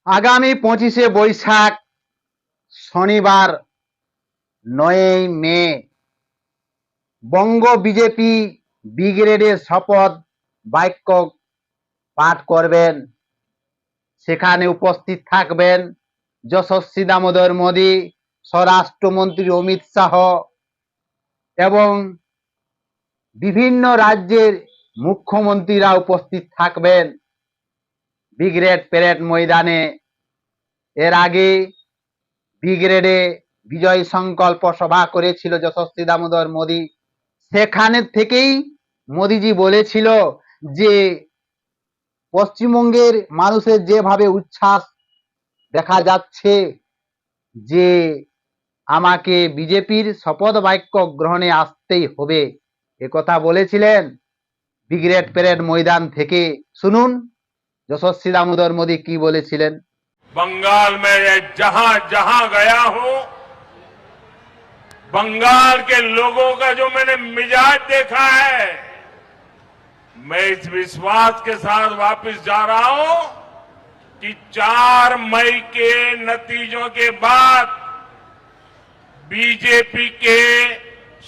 আগামী 25শে বৈশাখ শনিবার 9ই মে বঙ্গ বিজেপি ব্রিগেডের শপথ বাক্য পাঠ করবেন। সেখানে উপস্থিত থাকবেন যশস্বী দামোদর মোদী, স্বরাষ্ট্রমন্ত্রী অমিত শাহ এবং বিভিন্ন রাজ্যের মুখ্যমন্ত্রীরা উপস্থিত থাকবেন ব্রিগেড প্যারেড ময়দানে। এর আগে ব্রিগেডে বিজয় সংকল্প সভা করেছিল যশস্বী দামোদর মোদী। সেখানে থেকেই মোদীজি বলেছিল যে পশ্চিমবঙ্গের মানুষের যেভাবে উচ্ছ্বাস দেখা যাচ্ছে যে আমাকে বিজেপির শপথ বাক্য গ্রহণে আসতেই হবে, একথা বলেছিলেন ব্রিগেড প্যারেড ময়দান থেকে। শুনুন যশস্বী দামোদর মোদী কি বলেছিলেন। बंगाल में जहां जहां गया हूं, बंगाल के लोगों का जो मैंने मिजाज देखा है, मैं इस विश्वास के साथ वापस जा रहा हूं कि 4 मई के नतीजों के बाद बीजेपी के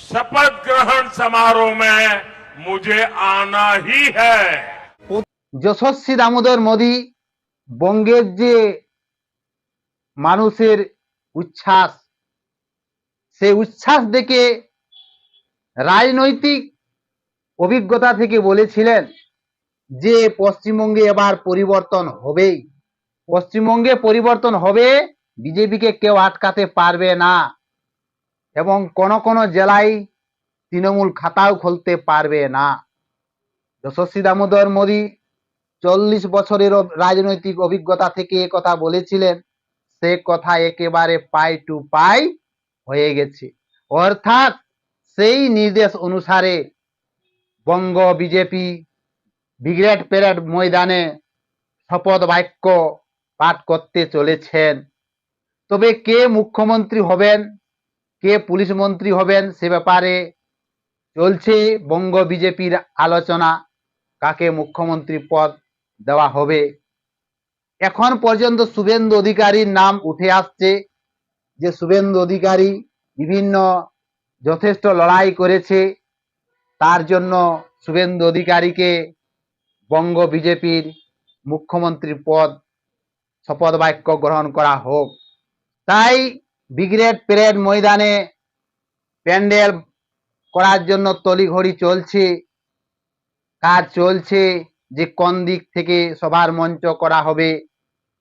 शपथ ग्रहण समारोह में मुझे आना ही है। যশস্বী দামোদর মোদী বঙ্গের যে মানুষের উচ্ছ্বাস, সেই উচ্ছ্বাস দেখে রাজনৈতিক অভিজ্ঞতা থেকে বলেছিলেন যে পশ্চিমবঙ্গে এবার পরিবর্তন হবেই, পশ্চিমবঙ্গে পরিবর্তন হবে, বিজেপিকে কেউ আটকাতে পারবে না এবং কোন কোন জেলায় তৃণমূল খাতাও খুলতে পারবে না। যশস্বী দামোদর মোদী 40 বছরের রাজনৈতিক অভিজ্ঞতা থেকে কথা বলেছিলেন, সে কথা একেবারে পাই টু পাই হয়ে গেছে। অর্থাৎ সেই নির্দেশ অনুসারে বঙ্গ বিজেপি ব্রিগেড প্যারেড ময়দানে শপথ বাক্য পাঠ করতে চলেছেন। তবে কে মুখ্যমন্ত্রী হবেন, কে পুলিশ মন্ত্রী হবেন, সে ব্যাপারে চলছে বঙ্গ বিজেপির আলোচনা, কাকে মুখ্যমন্ত্রী পদ দেওয়া হবে। এখন পর্যন্ত শুভেন্দু অধিকারীর নাম উঠে আসছে, যে শুভেন্দু অধিকারী বিভিন্ন যথেষ্ট লড়াই করেছে, তার জন্য শুভেন্দু অধিকারীকে বঙ্গ বিজেপির মুখ্যমন্ত্রীর পদ শপথ বাক্য গ্রহণ করা হোক। তাই ব্রিগেড প্যারেড ময়দানে প্যান্ডেল করার জন্য তড়িঘড়ি চলছে, কাজ চলছে, যে কোন দিক থেকে সভার মঞ্চ করা হবে,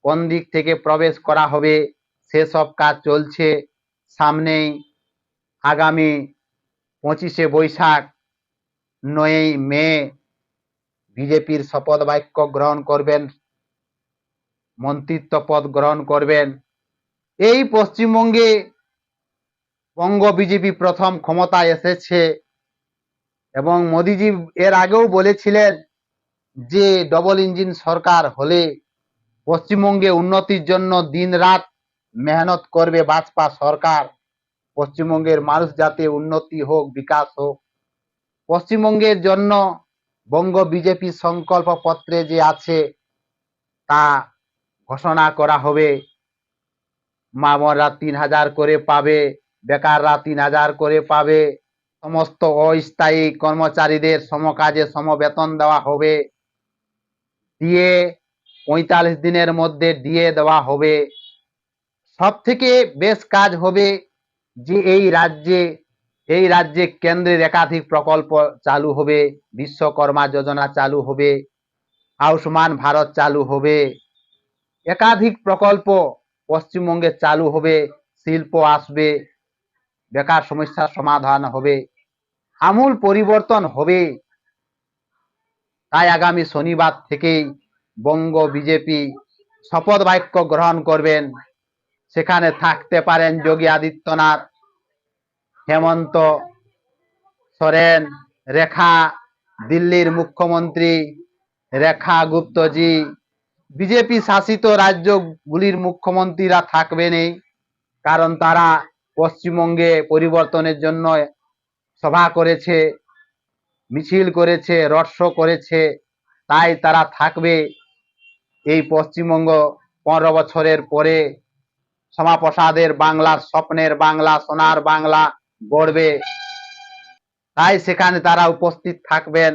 কোন দিক থেকে প্রবেশ করা হবে, সেসব কাজ চলছে। সামনেই আগামী 25শে বৈশাখ 9ই মে বিজেপির শপথ বাক্য গ্রহণ করবেন, মন্ত্রিত্ব পদ গ্রহণ করবেন। এই পশ্চিমবঙ্গে বঙ্গ বিজেপি প্রথম ক্ষমতায় এসেছে এবং মোদিজি এর আগেও বলেছিলেন যে ডবল ইঞ্জিন সরকার হলে পশ্চিমবঙ্গে উন্নতির জন্য দিন রাত মেহনত করবে বাজপা সরকার, পশ্চিমবঙ্গের মানুষ যাতে উন্নতি হোক, বিকাশ হোক। পশ্চিমবঙ্গের জন্য বঙ্গ বিজেপি সংকল্প পত্রে যে আছে তা ঘোষণা করা হবে। মা বোনরা 3000 করে পাবে, বেকাররা 3000 করে পাবে, সমস্ত অস্থায়ী কর্মচারীদের সমকাজে সমবেতন দেওয়া হবে, দিয়ে 45 দিনের মধ্যে দিয়ে দেওয়া হবে। সব থেকে বেশ কাজ হবে যে এই রাজ্যে কেন্দ্রের একাধিক প্রকল্প চালু হবে, বিশ্বকর্মা যোজনা চালু হবে, আয়ুষ্মান ভারত চালু হবে, একাধিক প্রকল্প পশ্চিমবঙ্গে চালু হবে, শিল্প আসবে, বেকার সমস্যার সমাধান হবে, আমূল পরিবর্তন হবে। তাই আগামী শনিবার থেকেই বঙ্গ বিজেপি শপথ বাক্য গ্রহণ করবেন। সেখানে থাকতে পারেন যোগী আদিত্যনাথ, হেমন্ত সোরেন, রেখা, দিল্লির মুখ্যমন্ত্রী রেখা গুপ্তজি, বিজেপি শাসিত রাজ্যগুলির মুখ্যমন্ত্রীরা থাকবেনই, কারণ তারা পশ্চিমবঙ্গে পরিবর্তনের জন্য সভা করেছে, মিছিল করেছে, রোড শো করেছে, তাই তারা থাকবে। এই পশ্চিমবঙ্গ 15 বছরের পরে শ্যামাপ্রসাদের বাংলার স্বপ্নের বাংলা, সোনার বাংলা গড়বে। তাই সেখানে তারা উপস্থিত থাকবেন।